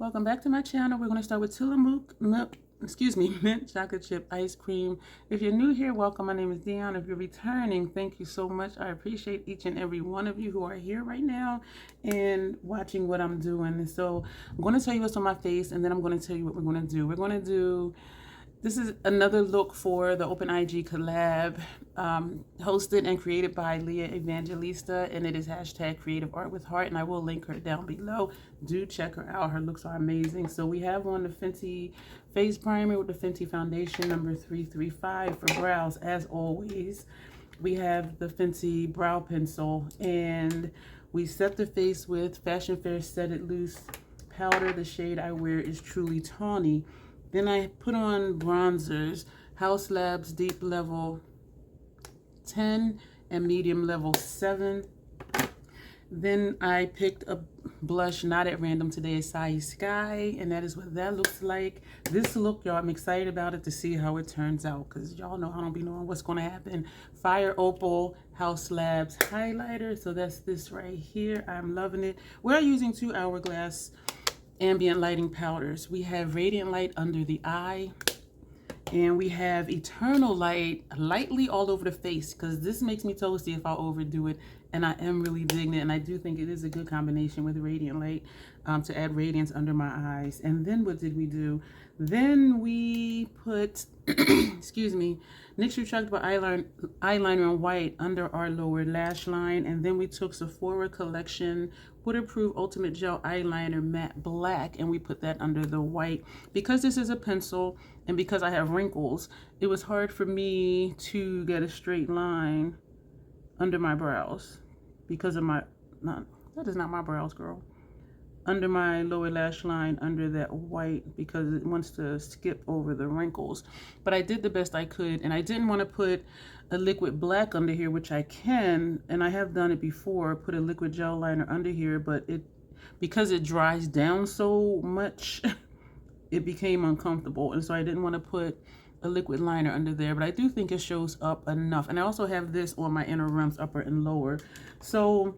Welcome back to my channel. We're going to start with mint chocolate chip ice cream. If you're new here, welcome. My name is Dion. If you're returning, thank you so much. I appreciate each and every one of you who are here right now and watching what I'm doing. So I'm going to tell you what's on my face, and then I'm going to tell you what we're going to do. We're going to do, this is another look for the Open IG collab, hosted and created by Leah Evangelista, and it is hashtag Creative Art with Heart, and I will link her down below. Do check her out. Her looks are amazing. So we have on the Fenty face primer with the Fenty foundation number 335 for brows. As always, we have the Fenty brow pencil, and we set the face with Fashion Fair Set It Loose powder. The shade I wear is Truly Tawny. Then I put on bronzers, House Labs Deep Level 10 and Medium Level 7. Then I picked a blush, not at random today, Acai Sky, and that is what that looks like. This look, y'all, I'm excited about it to see how it turns out, because y'all know I don't be knowing what's going to happen. Fire Opal House Labs highlighter, so that's this right here. I'm loving it. We're using 2 Hourglass ambient lighting powders. We have Radiant Light under the eye, and we have Eternal Light lightly all over the face, because this makes me toasty if I overdo it, and I am really digging it, and I do think it is a good combination with Radiant Light to add radiance under my eyes. And then what did we do? Then we put excuse me, NYX Retractable eyeliner in white under our lower lash line, and then we took Sephora Collection Waterproof Ultimate Gel Eyeliner Matte Black, and we put that under the white. Because this is a pencil and because I have wrinkles, it was hard for me to get a straight line under my brows because of my, that is not my brows, girl. Under my lower lash line, under that white, because it wants to skip over the wrinkles. But I did the best I could, and I didn't want to put a liquid black under here, which I can, and I have done it before, put a liquid gel liner under here, but because it dries down so much, it became uncomfortable, and so I didn't want to put a liquid liner under there, but I do think it shows up enough. And I also have this on my inner rims, upper and lower. So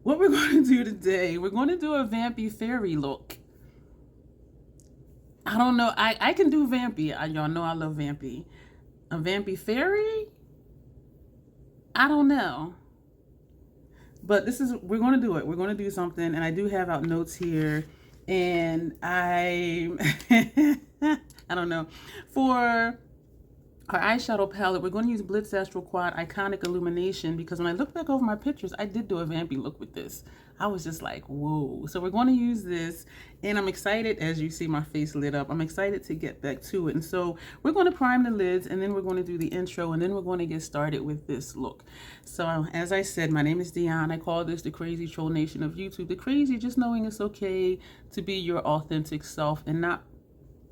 what we're going to do today, we're going to do a Vampy fairy look. I don't know. I can do Vampy. Y'all know I love Vampy. A Vampy fairy? I don't know. But we're going to do it. We're going to do something. And I do have out notes here. And I don't know. For our eyeshadow palette, we're going to use Blitz Astral Quad Iconic Illumination, because when I look back over my pictures, I did do a Vampy look with this. I was just like, whoa. So we're going to use this, and I'm excited, as you see my face lit up, I'm excited to get back to it. And so we're going to prime the lids, and then we're going to do the intro, and then we're going to get started with this look. So as I said, my name is Dion. I call this the crazy troll nation of YouTube. The crazy, just knowing it's okay to be your authentic self and not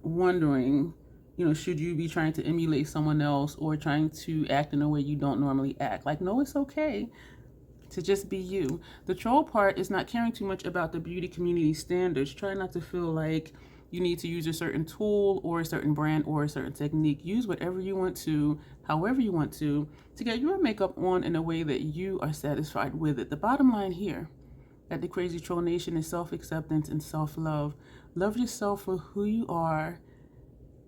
wondering, you know, should you be trying to emulate someone else or trying to act in a way you don't normally act. Like, no, it's okay to just be you. The troll part is not caring too much about the beauty community standards. Try not to feel like you need to use a certain tool or a certain brand or a certain technique. Use whatever you want to, however you want to get your makeup on in a way that you are satisfied with it. The bottom line here at the Crazy Troll Nation is self-acceptance and self-love. Love yourself for who you are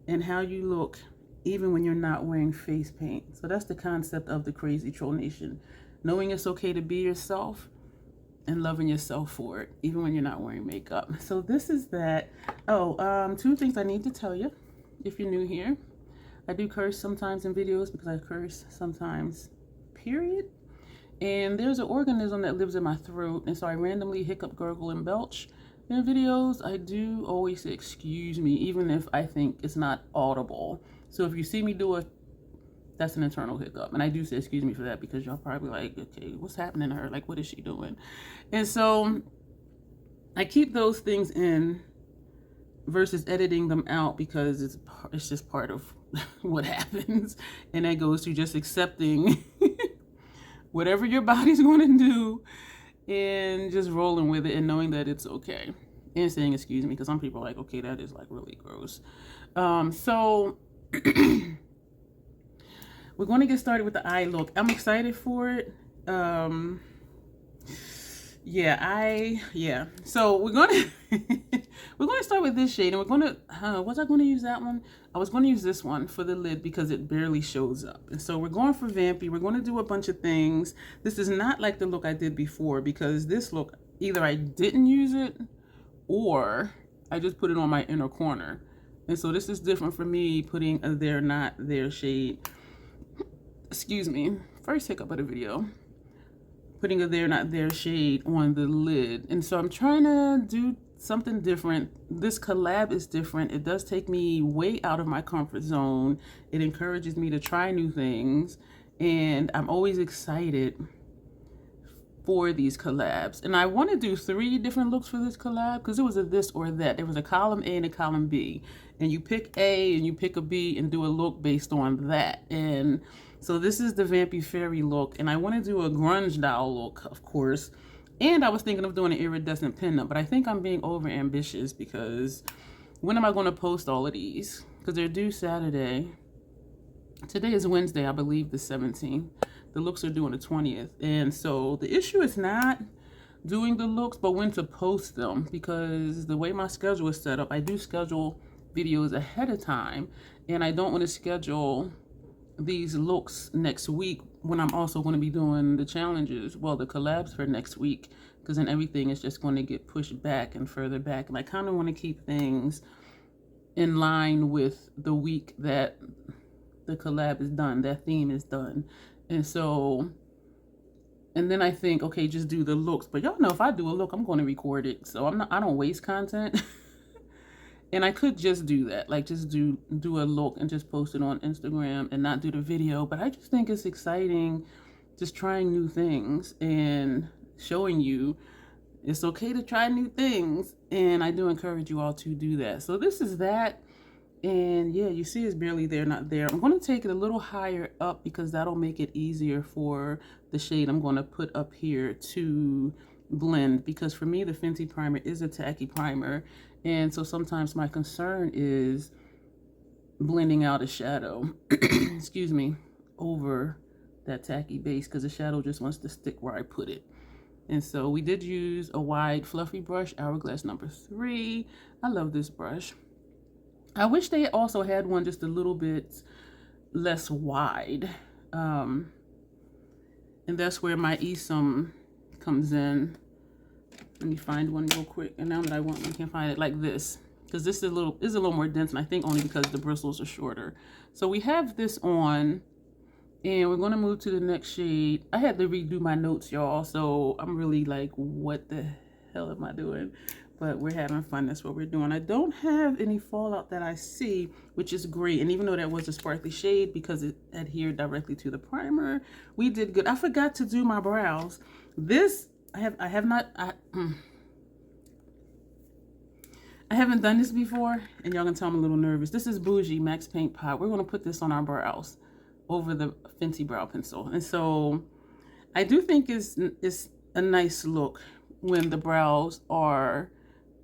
and how you look, even when you're not wearing face paint. So that's the concept of the Crazy Troll Nation. Knowing it's okay to be yourself and loving yourself for it, even when you're not wearing makeup. So this is that. Oh, 2 things I need to tell you if you're new here. I do curse sometimes in videos because I curse sometimes, period. And there's an organism that lives in my throat, and so I randomly hiccup, gurgle, and belch. In videos, I do always say excuse me, even if I think it's not audible. So if you see me do it, that's an internal hiccup. And I do say excuse me for that, because y'all probably like, okay, what's happening to her? Like, what is she doing? And so I keep those things in versus editing them out, because it's just part of what happens. And that goes to just accepting whatever your body's going to do and just rolling with it and knowing that it's okay, and saying excuse me, because some people are like, okay, that is like really gross. So we're going to get started with the eye look. I'm excited for it. Yeah. So we're gonna we're gonna start with this shade, and we're gonna was I gonna use that one? I was gonna use this one for the lid because it barely shows up. And so we're going for Vampy. We're gonna do a bunch of things. This is not like the look I did before, because this look, either I didn't use it or I just put it on my inner corner. And so this is different for me, putting a They're Not There shade. Excuse me, first hiccup of the video. Putting a They're Not There shade on the lid. And so I'm trying to do something different. This collab is different. It does take me way out of my comfort zone. It encourages me to try new things. And I'm always excited for these collabs. And I want to do 3 different looks for this collab, because it was a this or that. There was a column A and a column B. And you pick A and you pick a B and do a look based on that. And so this is the Vampy Fairy look, and I want to do a grunge doll look, of course. And I was thinking of doing an iridescent pinup, but I think I'm being over ambitious, because when am I going to post all of these? Because they're due Saturday. Today is Wednesday, I believe, the 17th. The looks are due on the 20th. And so the issue is not doing the looks, but when to post them, because the way my schedule is set up, I do schedule videos ahead of time, and I don't want to schedule these looks next week when I'm also going to be doing the challenges, well, the collabs for next week, because then everything is just going to get pushed back and further back. And I kind of want to keep things in line with the week that the collab is done, that theme is done. And so, and then I think, okay, just do the looks. But y'all know, if I do a look, I'm going to record it. So I don't waste content. And I could just do that, like just do a look and just post it on Instagram and not do the video. But I just think it's exciting, just trying new things and showing you it's okay to try new things. And I do encourage you all to do that. So this is that. And yeah, you see it's barely there, not there. I'm going to take it a little higher up, because that'll make it easier for the shade I'm going to put up here to blend. Because for me, the Fenty primer is a tacky primer. And so sometimes my concern is blending out a shadow, excuse me, over that tacky base, because the shadow just wants to stick where I put it. And so we did use a wide fluffy brush, Hourglass number 3. I love this brush. I wish they also had one just a little bit less wide. And that's where my ESOM comes in. Let me find one real quick. And now that I want one, I can't find it, like this. Because this is a little more dense, and I think only because the bristles are shorter. So we have this on, and we're going to move to the next shade. I had to redo my notes, y'all, so I'm really like, what the hell am I doing? But we're having fun. That's what we're doing. I don't have any fallout that I see, which is great. And even though that was a sparkly shade, because it adhered directly to the primer, we did good. I forgot to do my brows. This, I haven't done this before, and y'all can tell I'm a little nervous. This is Bougie Max Paint Pot. We're going to put this on our brows over the Fenty brow pencil. And so I do think it's a nice look when the brows are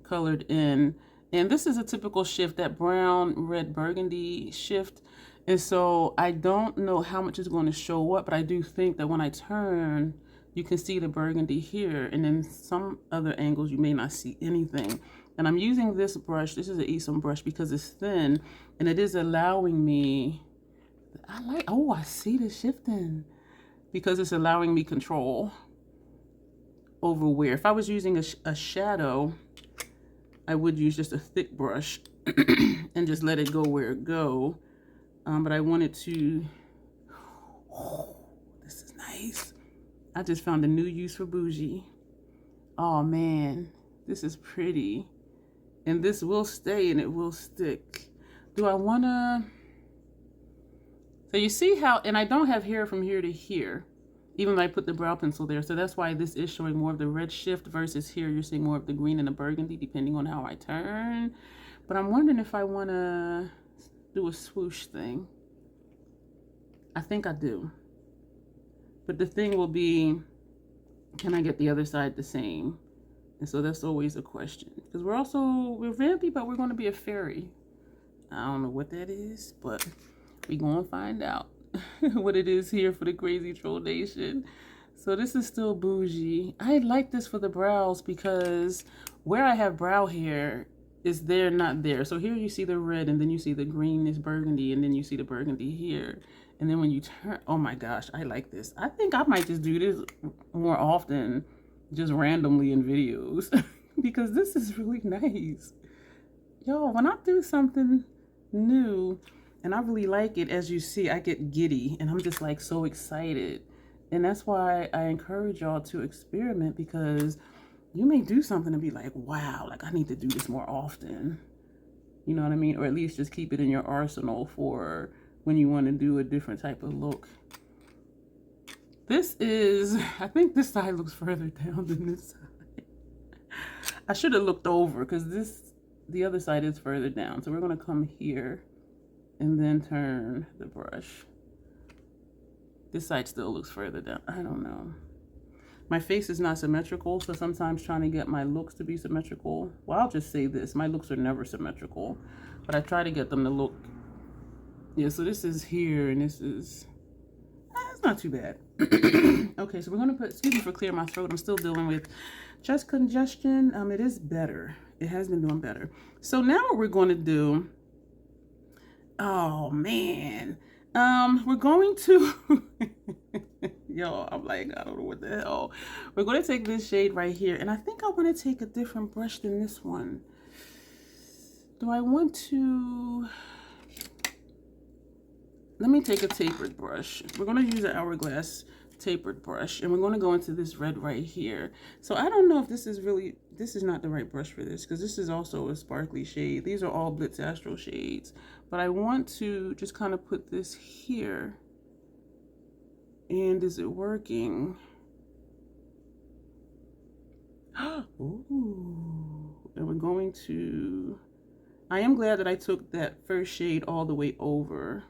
colored in. And this is a typical shift, that brown, red, burgundy shift. And so I don't know how much is going to show up, but I do think that when I turn, you can see the burgundy here. And then some other angles, you may not see anything. And I'm using this brush. This is an ESOM brush, because it's thin, and it is allowing me, I see the shifting, because it's allowing me control over where. If I was using a shadow, I would use just a thick brush and just let it go where it go. But I wanted to, this is nice. I just found a new use for Bougie. Oh man, this is pretty. And this will stay and it will stick. Do I wanna, so you see how, and I don't have hair from here to here, even though I put the brow pencil there. So that's why this is showing more of the red shift, versus here you're seeing more of the green and the burgundy, depending on how I turn. But I'm wondering if I want to do a swoosh thing. I think I do. But the thing will be, can I get the other side the same? And so that's always a question. Because we're Vampy, but we're going to be a fairy. I don't know what that is, but we're going to find out what it is here for the Crazy Troll Nation. So this is still bougie. I like this for the brows because where I have brow hair is there, not there. So here you see the red, and then you see the greenish burgundy, and then you see the burgundy here. And then when you turn, oh my gosh, I like this. I think I might just do this more often, just randomly in videos, because this is really nice. Yo, when I do something new and I really like it, as you see, I get giddy and I'm just like so excited. And that's why I encourage y'all to experiment, because you may do something and be like, wow, like I need to do this more often. You know what I mean? Or at least just keep it in your arsenal for when you want to do a different type of look. This is, I think this side looks further down than this side. I should have looked over because the other side is further down. So we're going to come here and then turn the brush. This side still looks further down. I don't know. My face is not symmetrical, so sometimes trying to get my looks to be symmetrical. Well, I'll just say this. My looks are never symmetrical, but I try to get them to look. Yeah, so this is here, and this is... it's not too bad. Okay, so we're going to put... Excuse me for clearing my throat. I'm still dealing with chest congestion. It is better. It has been doing better. So now what we're going to do... Oh, man. We're going to... Yo, I'm like, I don't know what the hell. We're going to take this shade right here. And I think I want to take a different brush than this one. Do I want to... Let me take a tapered brush. We're going to use an Hourglass tapered brush. And we're going to go into this red right here. So I don't know if this is really... This is not the right brush for this, because this is also a sparkly shade. These are all Blitz Astro shades. But I want to just kind of put this here. And is it working? Ooh. And we're going to... I am glad that I took that first shade all the way over,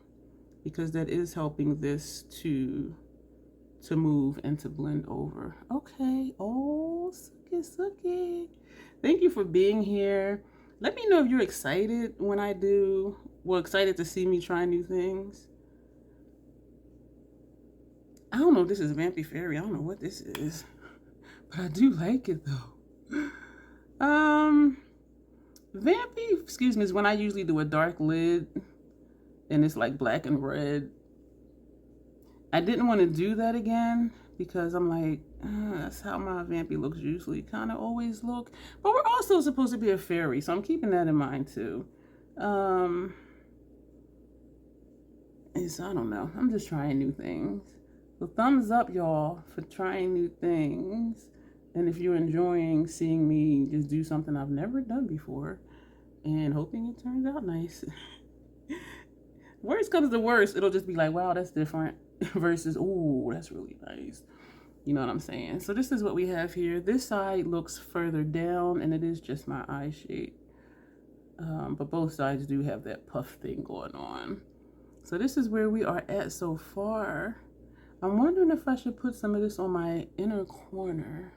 because that is helping this to move and to blend over. Okay. Oh, suki. Thank you for being here. Let me know if you're excited when I do. Well, excited to see me try new things. I don't know if this is Vampy Fairy. I don't know what this is. But I do like it though. Vampy, excuse me, is when I usually do a dark lid and it's like black and red. I didn't want to do that again because I'm like, that's how my Vampy looks usually kind of always look. But we're also supposed to be a fairy, so I'm keeping that in mind too. I don't know. I'm just trying new things. So thumbs up, y'all, for trying new things. And if you're enjoying seeing me just do something I've never done before and hoping it turns out nice. Worst comes to worst, it'll just be like, wow, that's different versus, ooh, that's really nice. You know what I'm saying? So this is what we have here. This side looks further down and it is just my eye shape. But both sides do have that puff thing going on. So this is where we are at so far. I'm wondering if I should put some of this on my inner corner.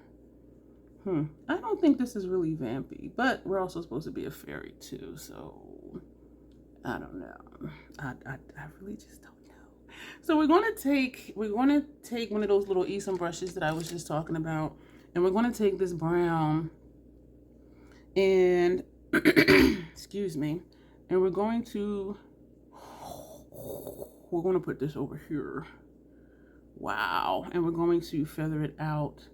I don't think this is really Vampy, but we're also supposed to be a fairy too, so I don't know. I really just don't know. So we're gonna take one of those little Esom brushes that I was just talking about, and we're gonna take this brown and excuse me, and we're gonna put this over here. Wow. And we're going to feather it out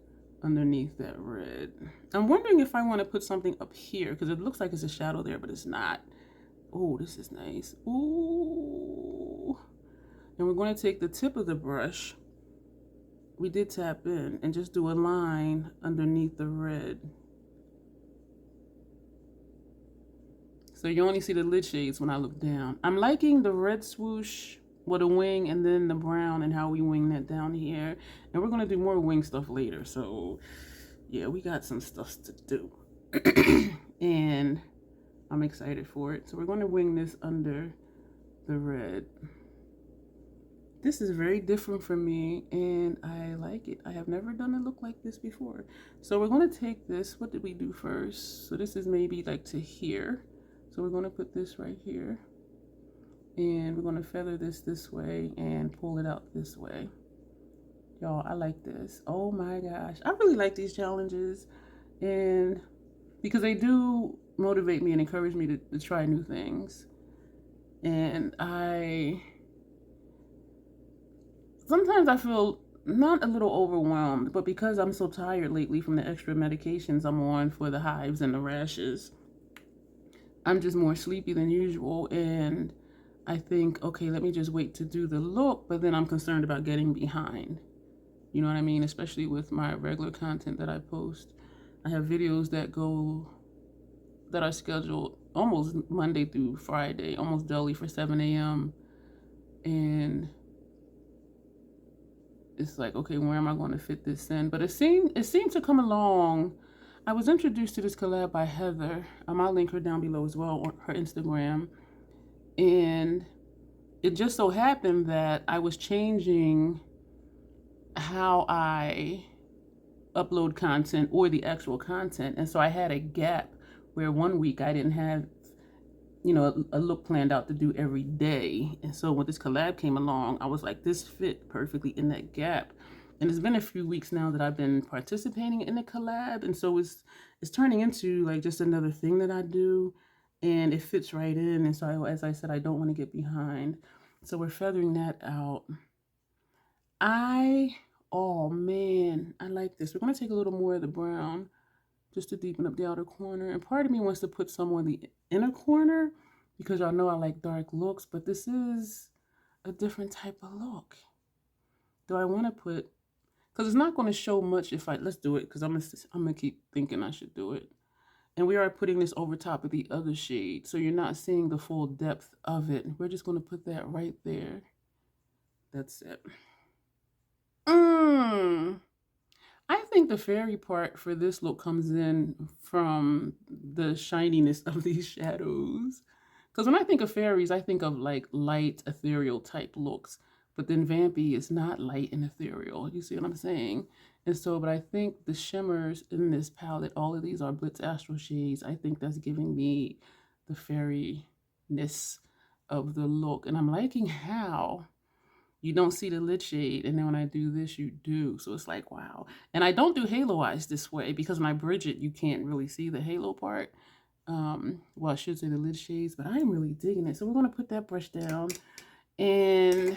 underneath that red. I'm wondering if I want to put something up here because it looks like it's a shadow there, but it's not. Oh, this is nice. Ooh. And we're going to take the tip of the brush. We did tap in and just do a line underneath the red. So you only see the lid shades when I look down. I'm liking the red swoosh with a wing and then the brown and how we wing that down here. And we're going to do more wing stuff later. So yeah, we got some stuff to do. And I'm excited for it. So we're going to wing this under the red. This is very different for me and I like it. I have never done a look like this before. So we're going to take this. What did we do first? So this is maybe like to here. So we're going to put this right here. And we're going to feather this way and pull it out this way. Y'all, I like this. Oh my gosh. I really like these challenges. And because they do motivate me and encourage me to try new things. And sometimes I feel not a little overwhelmed, but because I'm so tired lately from the extra medications I'm on for the hives and the rashes, I'm just more sleepy than usual. And I think, okay, let me just wait to do the look, but then I'm concerned about getting behind. You know what I mean? Especially with my regular content that I post. I have videos that are scheduled almost Monday through Friday, almost daily for 7 a.m. And it's like, okay, where am I going to fit this in? But it seemed to come along. I was introduced to this collab by Heather. I'll link her down below as well on her Instagram. And it just so happened that I was changing how I upload content or the actual content. And so I had a gap where one week I didn't have, you know, a look planned out to do every day. And so when this collab came along, I was like, this fit perfectly in that gap. And it's been a few weeks now that I've been participating in the collab. And so it's turning into like just another thing that I do. And it fits right in. And so as I said, I don't want to get behind. So we're feathering that out. Oh man, I like this. We're going to take a little more of the brown just to deepen up the outer corner. And part of me wants to put some on the inner corner because y'all know I like dark looks, but this is a different type of look. Do I want to put, because it's not going to show much if let's do it, because I'm going to keep thinking I should do it. And we are putting this over top of the other shade, so you're not seeing the full depth of it. We're just going to put that right there. That's it. I think the fairy part for this look comes in from the shininess of these shadows. Because when I think of fairies, I think of like light, ethereal type looks. But then Vampy is not light and ethereal. You see what I'm saying? And so, but I think the shimmers in this palette, all of these are Blitz Astral shades. I think that's giving me the fairiness of the look. And I'm liking how you don't see the lid shade, and then when I do this, you do. So it's like, wow. And I don't do halo eyes this way because when I bridge it, you can't really see the halo part. Well, I should say the lid shades, but I'm really digging it. So we're going to put that brush down. And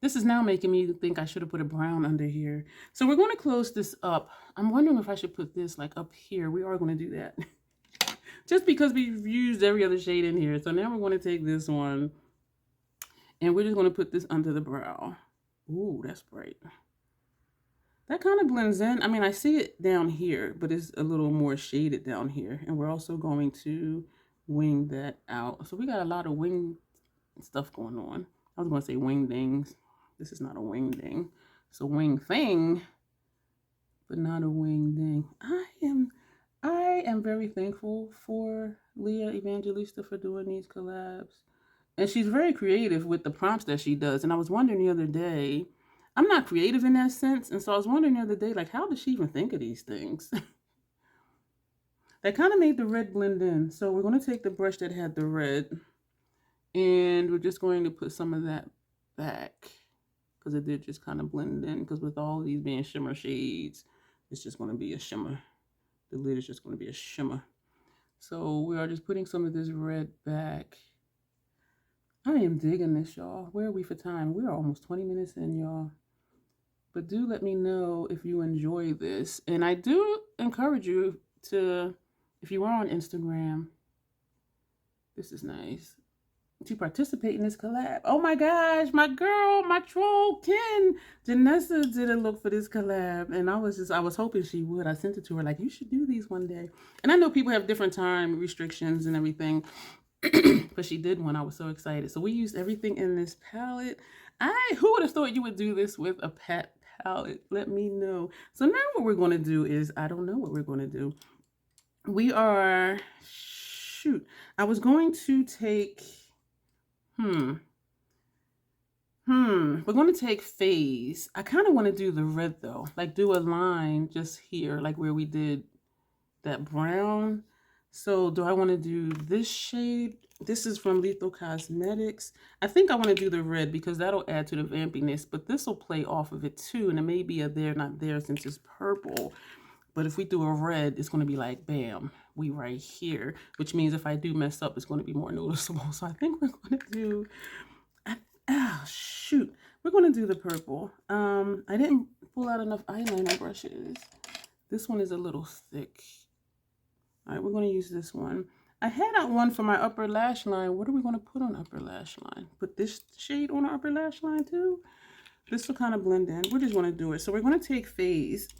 this is now making me think I should have put a brown under here. So we're going to close this up. I'm wondering if I should put this like up here. We are going to do that. Just because we've used every other shade in here. So now we're going to take this one. And we're just going to put this under the brow. Ooh, that's bright. That kind of blends in. I mean, I see it down here, but it's a little more shaded down here. And we're also going to wing that out. So we got a lot of wing stuff going on. I was going to say wing dings. This is not a wing ding. It's a wing thing, but not a wing ding. I am very thankful for Leah Evangelista for doing these collabs. And she's very creative with the prompts that she does. And I was wondering the other day, I'm not creative in that sense. And so I was wondering the other day, like, how does she even think of these things? That kind of made the red blend in. So we're going to take the brush that had the red. And we're just going to put some of that back. Because it did just kind of blend in. Because with all these being shimmer shades, it's just going to be a shimmer. The lid is just going to be a shimmer. So we are just putting some of this red back. I am digging this, y'all. Where are we for time? We are almost 20 minutes in, y'all. But do let me know if you enjoy this. And I do encourage you to, if you are on Instagram, this is nice, to participate in this collab. Oh my gosh, my girl, my troll, Ken. Janessa did a look for this collab. And I was hoping she would. I sent it to her like, you should do these one day. And I know people have different time restrictions and everything. But she did one. I was so excited. So we used everything in this palette. Who would have thought you would do this with a palette? Let me know. So now what we're going to do is, I don't know what we're going to do. We are, I was going to take, we're going to take Phase. I kind of want to do the red though. Like do a line just here, like where we did that brown. So do I want to do this shade? This is from Lethal Cosmetics. I think I want to do the red because that'll add to the vampiness, but this will play off of it too. And it may be a there, not there since it's purple. But if we do a red, it's going to be like, bam, we right here. Which means if I do mess up, it's going to be more noticeable. So I think we're going to do, shoot. We're going to do the purple. I didn't pull out enough eyeliner brushes. This one is a little thick. All right, we're going to use this one. I had out one for my upper lash line. What are we going to put on upper lash line? Put this shade on our upper lash line too? This will kind of blend in. We're just going to do it. So we're going to take Phase.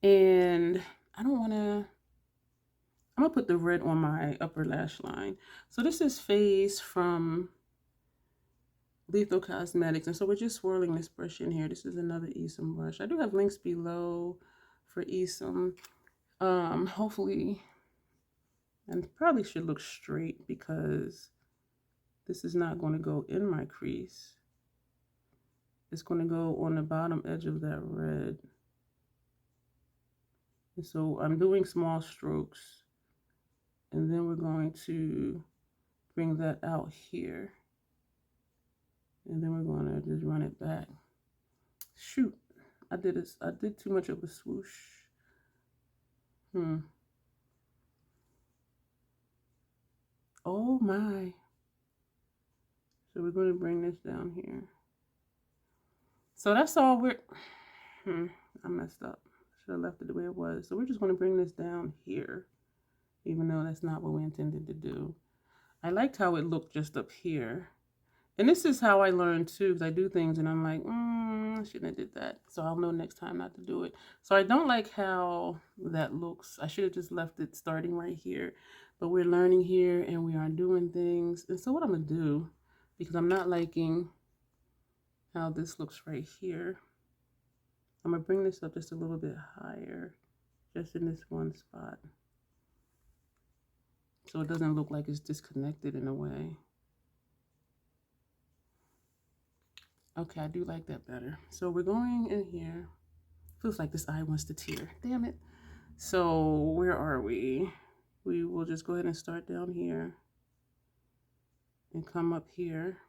And I don't want to, I'm going to put the red on my upper lash line. So this is Phase from Lethal Cosmetics. And so we're just swirling this brush in here. This is another Esom brush. I do have links below for Esom. Hopefully, and probably should look straight because this is not going to go in my crease. It's going to go on the bottom edge of that red. And so I'm doing small strokes, and then we're going to bring that out here. And then we're going to just run it back. Shoot, I did too much of a swoosh. Oh my. So we're going to bring this down here. So that's all we're, I messed up. Should have left it the way it was. So we're just going to bring this down here, even though that's not what we intended to do. I liked how it looked just up here. And this is how I learned too, because I do things and I'm like, I shouldn't have did that. So I'll know next time not to do it. So I don't like how that looks. I should have just left it starting right here. But we're learning here and we are doing things. And so what I'm going to do, because I'm not liking how this looks right here, I'm going to bring this up just a little bit higher, just in this one spot. So it doesn't look like it's disconnected in a way. Okay, I do like that better. So we're going in here. Feels like this eye wants to tear. Damn it. So where are we? We will just go ahead and start down here and come up here.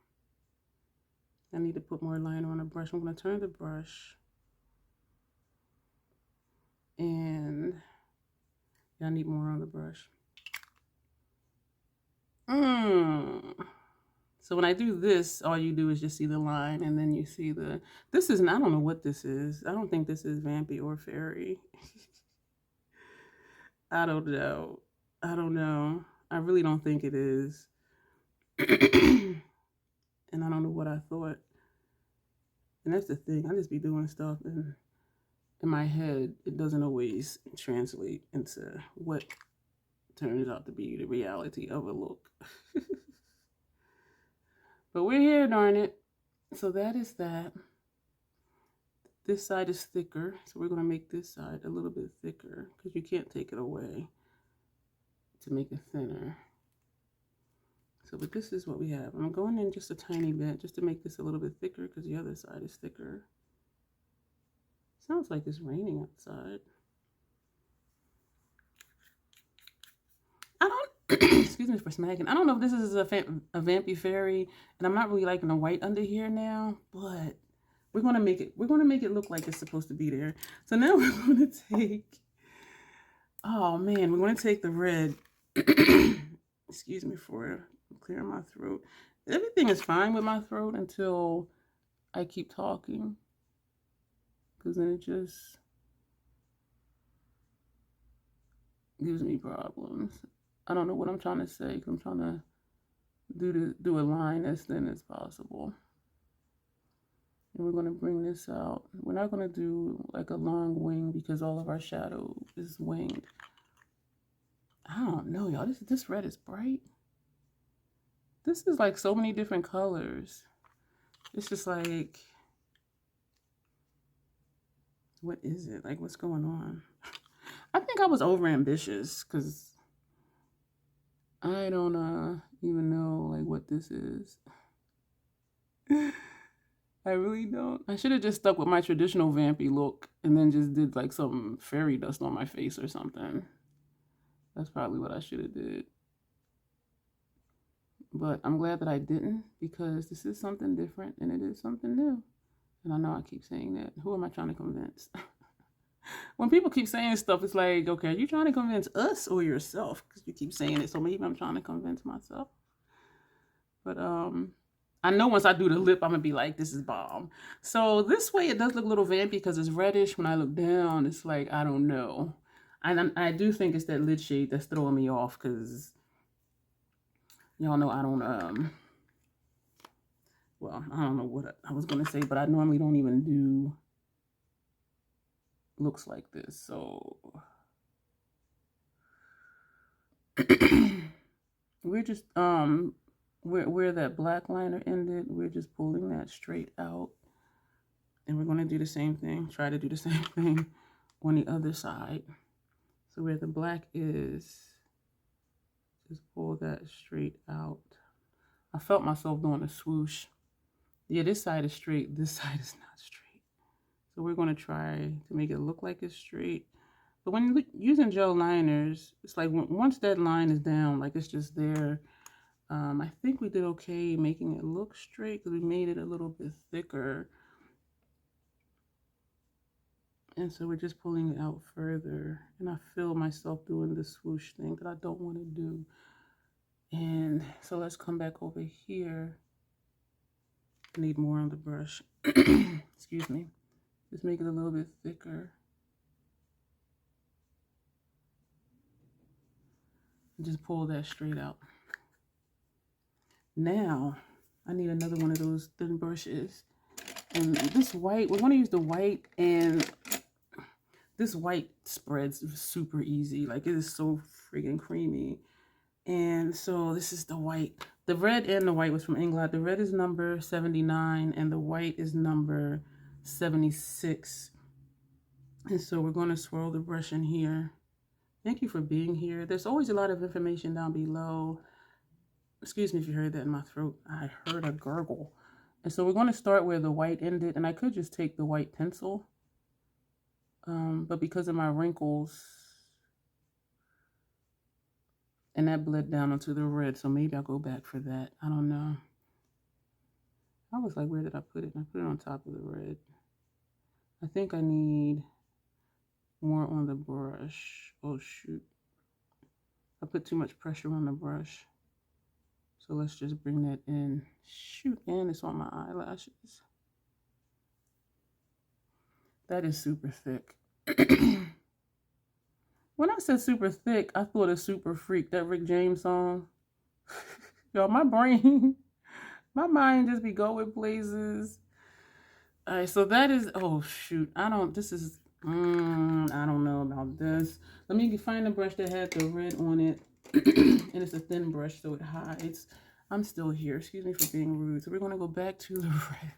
I need to put more liner on the brush. I'm going to turn the brush. And I need more on the brush. So when I do this, all you do is just see the line and then you see the, this is, I don't know what this is. I don't think this is Vampy or Fairy. I don't know. I don't know. I really don't think it is. And I don't know what I thought. And that's the thing. I just be doing stuff and in my head, it doesn't always translate into what turns out to be the reality of a look. But we're here, darn it. So that is that. This side is thicker, so we're going to make this side a little bit thicker because you can't take it away to make it thinner. So, but this is what we have. I'm going in just a tiny bit just to make this a little bit thicker because the other side is thicker. Sounds like it's raining outside. I don't, excuse me for smacking. I don't know if this is a Vampy Fairy, and I'm not really liking the white under here now, but we're going to make it look like it's supposed to be there. So now we're going to take, oh man, we're going to take the red, excuse me for clearing my throat. Everything is fine with my throat until I keep talking, because then it just gives me problems. I don't know what I'm trying to say, because I'm trying to do a line as thin as possible. And we're going to bring this out. We're not going to do like a long wing because all of our shadow is winged. I don't know, y'all. This red is bright. This is like so many different colors. It's just like, what is it? Like, what's going on? I think I was over ambitious because I don't even know like what this is. I really don't. I should have just stuck with my traditional Vampy look and then just did like some fairy dust on my face or something. That's probably what I should have did. But I'm glad that I didn't, because this is something different and it is something new. And I know I keep saying that. Who am I trying to convince? When people keep saying stuff, it's like, okay, are you trying to convince us or yourself? Because you keep saying it. So maybe I'm trying to convince myself. But I know once I do the lip, I'm going to be like, this is bomb. So this way it does look a little vampy because it's reddish. When I look down, it's like, I don't know. And I do think it's that lid shade that's throwing me off, because y'all know I don't, well, I don't know what I was going to say, but I normally don't even do looks like this. So we're just, where that black liner ended, we're just pulling that straight out. And we're going to do the same thing, try to do the same thing on the other side. So where the black is, just pull that straight out. I felt myself doing a swoosh. Yeah, this side is straight, this side is not straight. So we're going to try to make it look like it's straight. But when you're using gel liners, it's like once that line is down, like it's just there. I think we did okay making it look straight because we made it a little bit thicker. And so we're just pulling it out further. And I feel myself doing the swoosh thing that I don't want to do. And so let's come back over here. I need more on the brush. Excuse me. Just make it a little bit thicker. And just pull that straight out. Now, I need another one of those thin brushes. And this white, we're going to use the white, and this white spreads super easy. Like, it is so freaking creamy. And so this is the white. The red and the white was from Inglot. The red is number 79 and the white is number 76. And so we're going to swirl the brush in here. Thank you for being here. There's always a lot of information down below. Excuse me if you heard that in my throat. I heard a gurgle. And so we're going to start where the white ended. And I could just take the white pencil. But because of my wrinkles, and that bled down onto the red, so maybe I'll go back for that. I don't know. I was like, where did I put it? I put it on top of the red. I think I need more on the brush. Oh, shoot. I put too much pressure on the brush. So let's just bring that in. Shoot, and it's on my eyelashes. That is super thick. When I said super thick, I thought of Super Freak, that Rick James song. Yo, my brain, my mind just be going places. All right, so that is, oh shoot, I don't know about this. Let me find a brush that had the red on it. And it's a thin brush, so it hides. I'm still here. Excuse me for being rude. So we're going to go back to the red.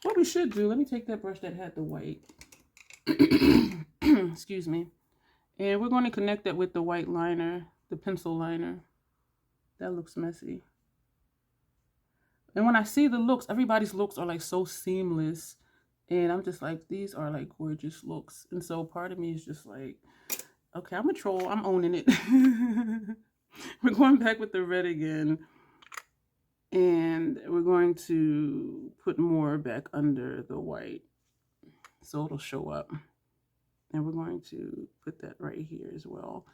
What we should do, let me take that brush that had the white. Excuse me. And we're going to connect that with the white liner, the pencil liner. That looks messy. And when I see the looks, everybody's looks are like so seamless. And I'm just like, these are like gorgeous looks. And so part of me is just like, okay, I'm a troll. I'm owning it. We're going back with the red again. And we're going to put more back under the white so it'll show up. And we're going to put that right here as well.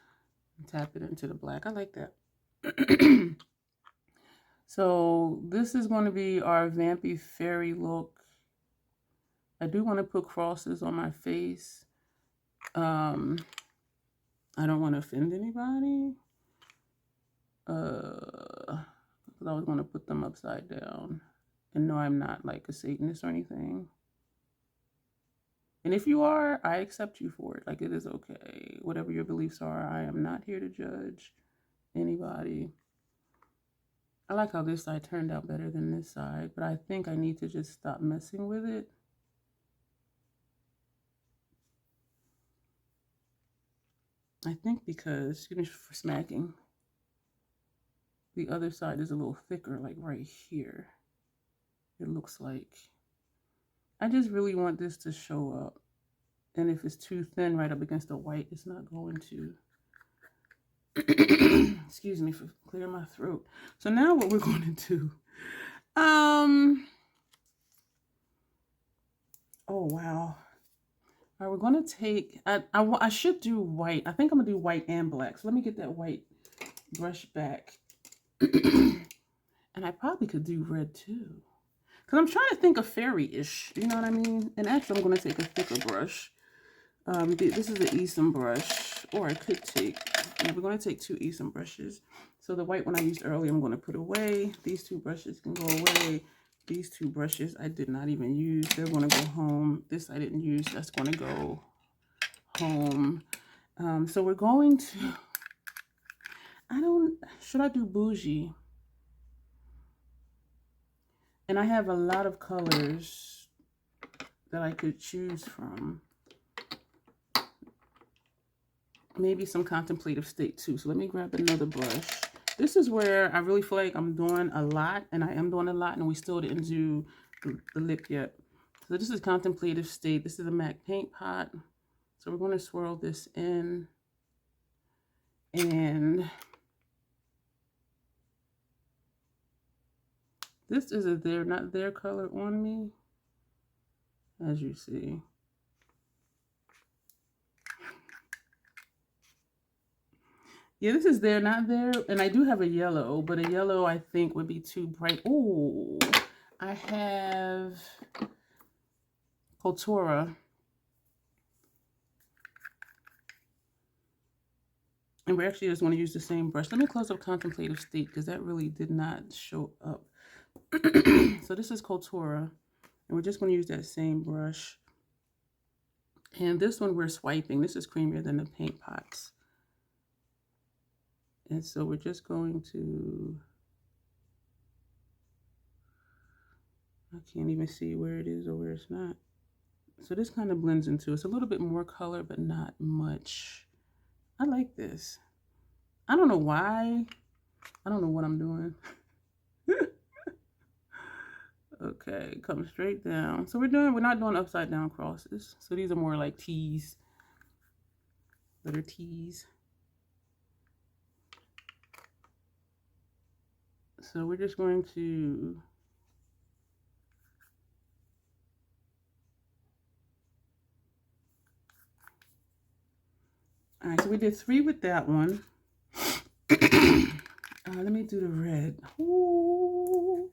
And tap it into the black. I like that. So this is going to be our Vampy Fairy look. I do want to put crosses on my face. I don't want to offend anybody. Because I was going to put them upside down. And no, I'm not like a Satanist or anything. And if you are, I accept you for it. Like, it is okay. Whatever your beliefs are, I am not here to judge anybody. I like how this side turned out better than this side, but I think I need to just stop messing with it. I think because, excuse me for smacking, the other side is a little thicker, like right here. It looks like. I just really want this to show up. And if it's too thin right up against the white, it's not going to. Excuse me for clearing my throat. So now what we're going to do, oh wow. All right, we're going to take, I should do white. I think I'm going to do white and black. So let me get that white brush back. And I probably could do red too. Because I'm trying to think of fairy-ish. You know what I mean? And actually, I'm going to take a thicker brush. This is an Esom brush. Or I could take, yeah, we're going to take 2 Esom brushes. So the white one I used earlier, I'm going to put away. These 2 brushes can go away. These 2 brushes I did not even use. They're going to go home. This I didn't use. That's going to go home. So we're going to, should I do bougie? And I have a lot of colors that I could choose from. Maybe some contemplative state too. So let me grab another brush. This is where I really feel like I'm doing a lot, and I am doing a lot, and we still didn't do the lip yet. So this is contemplative state. This is a MAC paint pot. So we're going to swirl this in. And this is a there, not there color on me, as you see. Yeah, this is there, not there. And I do have a yellow, but a yellow I think would be too bright. Oh, I have Cultura. And we actually just want to use the same brush. Let me close up Contemplative State because that really did not show up. So this is Cultura. And we're just going to use that same brush. And this one we're swiping. This is creamier than the paint pots. And so we're just going to, I can't even see where it is or where it's not. So this kind of blends into, it's a little bit more color, but not much. I like this. I don't know why. I don't know what I'm doing. Okay, come straight down. So we're not doing upside down crosses. So these are more like T's. Letter T's. So we're just going to all right, so we did 3 with that one. Let me do the red. Ooh.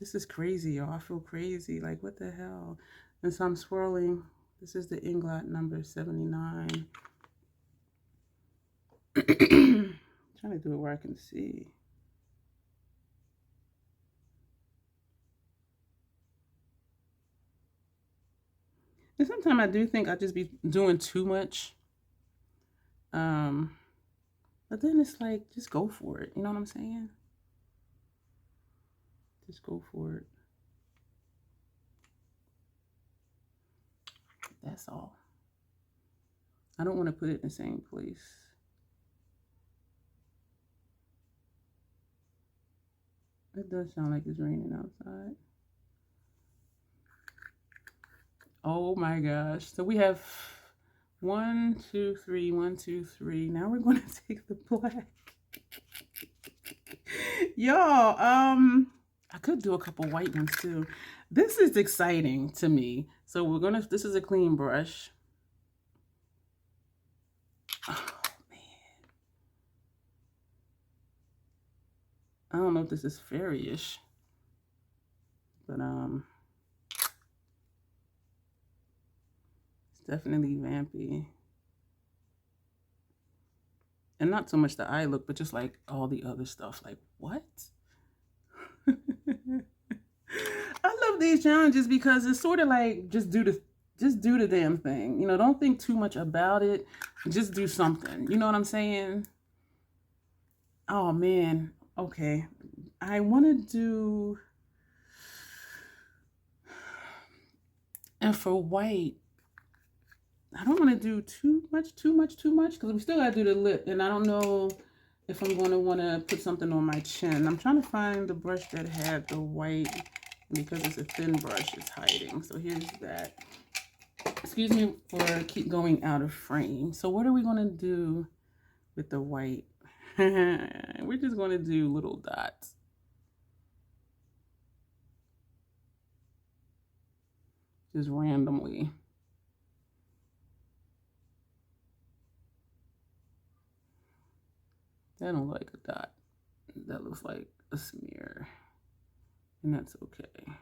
This is crazy, y'all. I feel crazy. Like, what the hell? And so I'm swirling. This is the Inglot number 79. Trying to do it where I can see. And sometimes I do think I just be doing too much. But then it's like, just go for it. You know what I'm saying? Just go for it. That's all. I don't want to put it in the same place. It does sound like it's raining outside. Oh my gosh. So we have 1, 2, 3, 1, 2, 3. Now we're going to take the black. Y'all, I could do a couple white ones too. This is exciting to me. So we're gonna, this is a clean brush. Oh man. I don't know if this is fairy-ish, but it's definitely vampy. And not so much the eye look, but just like all the other stuff. Like, what? I love these challenges because it's sort of like just do the damn thing. You know, don't think too much about it. Just do something. You know what I'm saying? Oh man. Okay. I want to do, and for white, I don't want to do too much because we still got to do the lip, and I don't know if I'm going to want to put something on my chin. I'm trying to find the brush that had the white, because it's a thin brush, it's hiding. So here's that. Excuse me for keep going out of frame. So what are we going to do with the white? We're just going to do little dots. Just randomly. That don't look like a dot. That looks like a smear. And that's okay.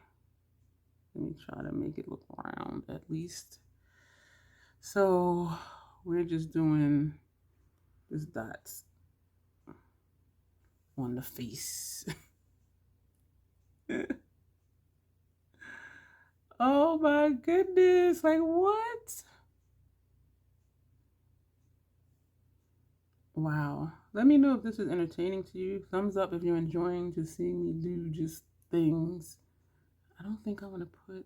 Let me try to make it look round at least. So we're just doing just dots on the face. Oh my goodness, like what? Wow. Let me know if this is entertaining to you. Thumbs up if you're enjoying just seeing me do just things. I don't think I want to put...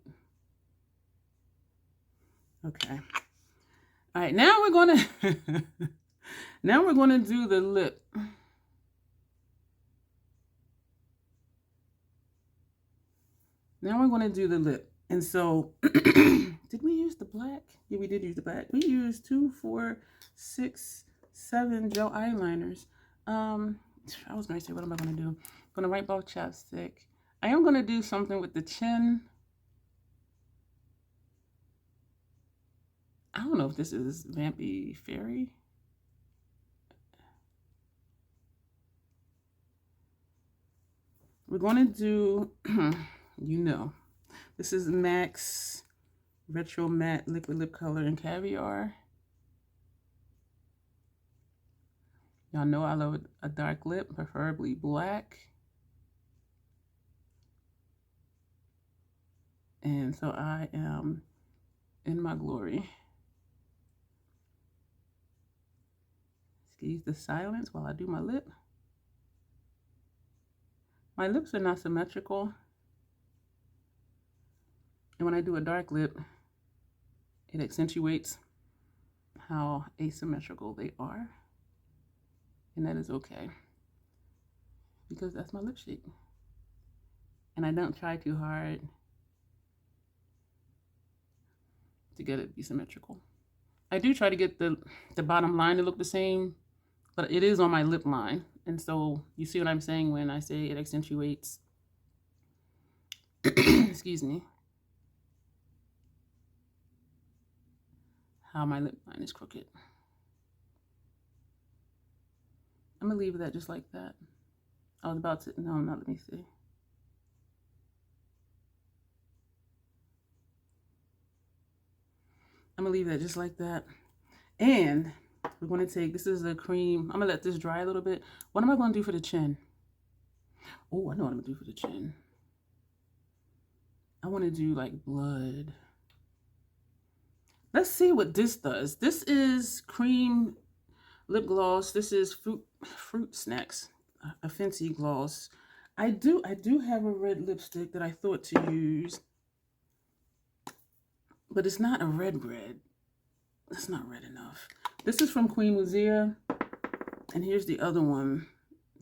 Okay. All right, now we're going to... Now we're going to do the lip. Now we're going to do the lip. And so, did we use the black? Yeah, we did use the black. We used 2, 4, 6, 7 gel eyeliners. I was going to say, what am I going to do? I'm going to wipe off chapstick. I am going to do something with the chin. I don't know if this is Vampy Fairy. We're going to do, you know, this is MAC's Retro Matte Liquid Lip Color in Caviar. Y'all know I love a dark lip, preferably black. And so I am in my glory. Excuse the silence while I do my lip. My lips are not symmetrical. And when I do a dark lip, it accentuates how asymmetrical they are. And that is okay. Because that's my lip shape. And I don't try too hard to get it to be symmetrical. I do try to get the bottom line to look the same, but it is on my lip line. And so you see what I'm saying when I say it accentuates, excuse me, how my lip line is crooked. I'm gonna leave that just like that. I was about to, no, not, let me see. I'm gonna leave that just like that. And we're gonna take, this is a cream. I'm gonna let this dry a little bit. What am I gonna do for the chin? Oh, I know what I'm gonna do for the chin. I wanna do like blood. Let's see what this does. This is cream lip gloss. This is fruit snacks, a fancy gloss. I do have a red lipstick that I thought to use, but it's not a red. That's not red enough. This is from Queen Muzia, and here's the other one.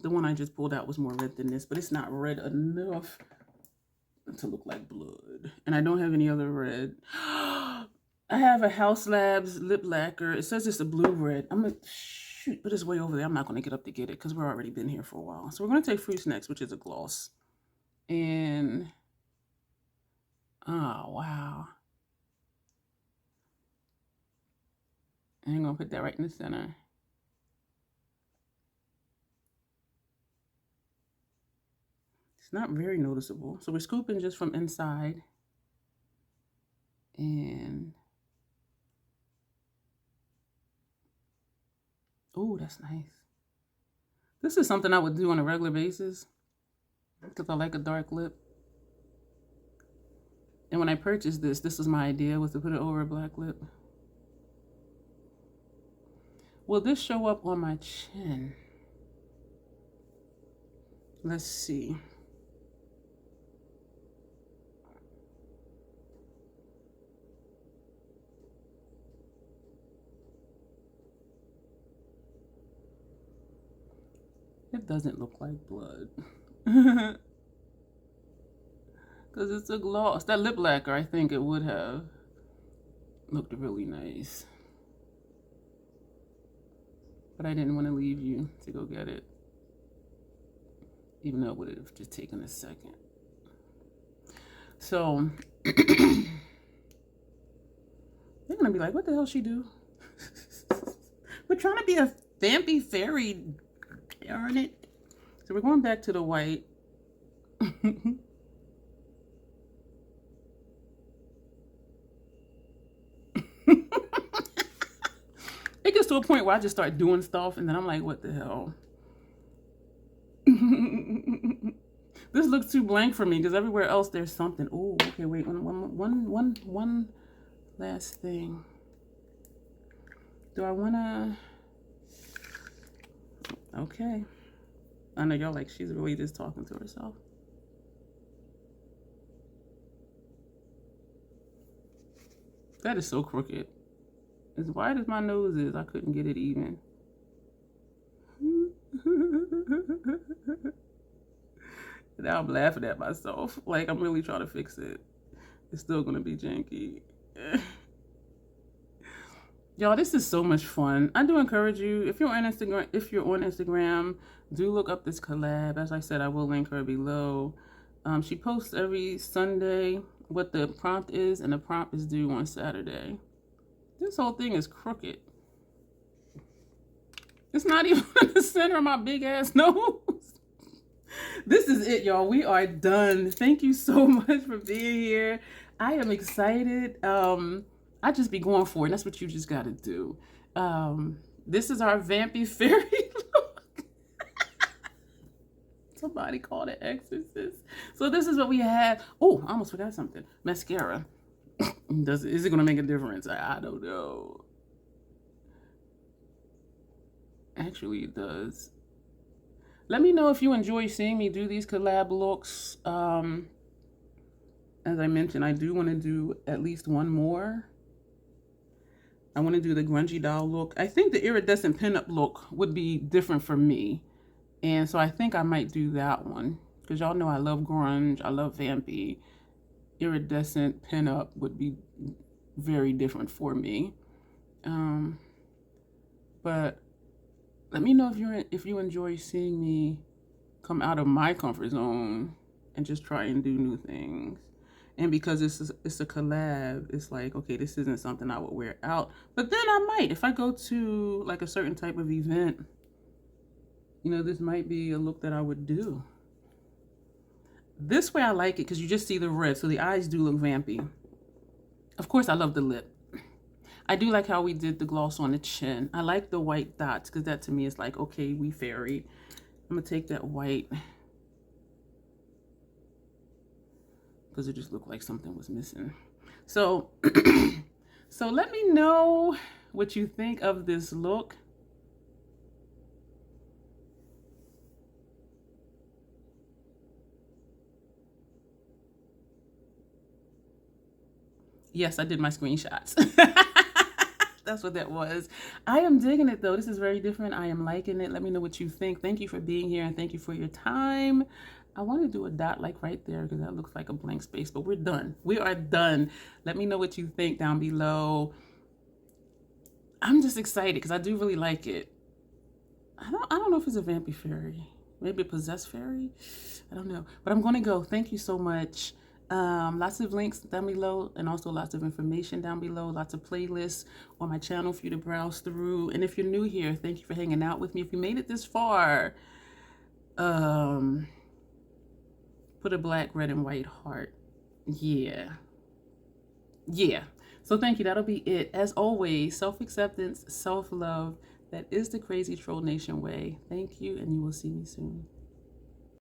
The one I just pulled out was more red than this, but it's not red enough to look like blood. And I don't have any other red. I have a House Labs lip lacquer. It says it's a blue red. I'm gonna shoot, but it's way over there. I'm not gonna get up to get it because we're already been here for a while. So we're gonna take Fruit Snacks, which is a gloss. And oh wow. And I'm gonna put that right in the center. It's not very noticeable. So we're scooping just from inside. And oh, that's nice. This is something I would do on a regular basis because I like a dark lip. And when I purchased this was my idea, was to put it over a black lip. Will this show up on my chin? Let's see. It doesn't look like blood. Because it's a gloss. That lip lacquer, I think it would have. Looked really nice. But I didn't want to leave you to go get it. Even though it would have just taken a second. So, they're going to be like, what the hell she do? We're trying to be a vampy fairy. Darn it. So we're going back to the white. It gets to a point where I just start doing stuff and then I'm like, what the hell? This looks too blank for me because everywhere else there's something. Oh, okay, wait, one last thing. Do I wanna? Okay. I know y'all like, she's really just talking to herself. That is so crooked. As wide as my nose is, I couldn't get it even. Now I'm laughing at myself. Like, I'm really trying to fix it. It's still gonna be janky. Y'all, this is so much fun. I do encourage you, if you're on Instagram, do look up this collab. As I said, I will link her below. She posts every Sunday what the prompt is, and the prompt is due on Saturday. This whole thing is crooked. It's not even in the center of my big ass nose. This is it, y'all. We are done. Thank you so much for being here. I am excited. I just be going for it. That's what you just got to do. This is our Vampy fairy look. Somebody called it exorcist. So this is what we have. Oh, I almost forgot something. Mascara. Is it going to make a difference? I don't know. Actually, it does. Let me know if you enjoy seeing me do these collab looks. As I mentioned, I do want to do at least one more. I want to do the grungy doll look. I think the iridescent pinup look would be different for me. And so I think I might do that one. Because y'all know I love grunge. I love vampy. Iridescent pinup would be very different for me. But let me know if you enjoy seeing me come out of my comfort zone and just try and do new things. And because it's a collab, it's like, okay, this isn't something I would wear out. But then I might, if I go to like a certain type of event, you know, this might be a look that I would do. This way I like it because you just see the red, so the eyes do look vampy. Of course, I love the lip. I do like how we did the gloss on the chin. I like the white dots because that to me is like, okay, we fairy. I'm going to take that white because it just looked like something was missing. So, so let me know what you think of this look. Yes, I did my screenshots. That's what that was. I am digging it though. This is very different. I am liking it. Let me know what you think. Thank you for being here and thank you for your time. I want to do a dot like right there because that looks like a blank space, but we're done. We are done. Let me know what you think down below. I'm just excited because I do really like it. I don't know if it's a vampy fairy. Maybe a possessed fairy. I don't know. But I'm going to go. Thank you so much. Lots of links down below and also lots of information down below, lots of playlists on my channel for you to browse through. And if you're new here, thank you for hanging out with me. If you made it this far, put a black, red, and white heart. Yeah. So thank you. That'll be it. As always, self-acceptance, self-love. That is the Crazy Troll Nation way. Thank you, and you will see me soon.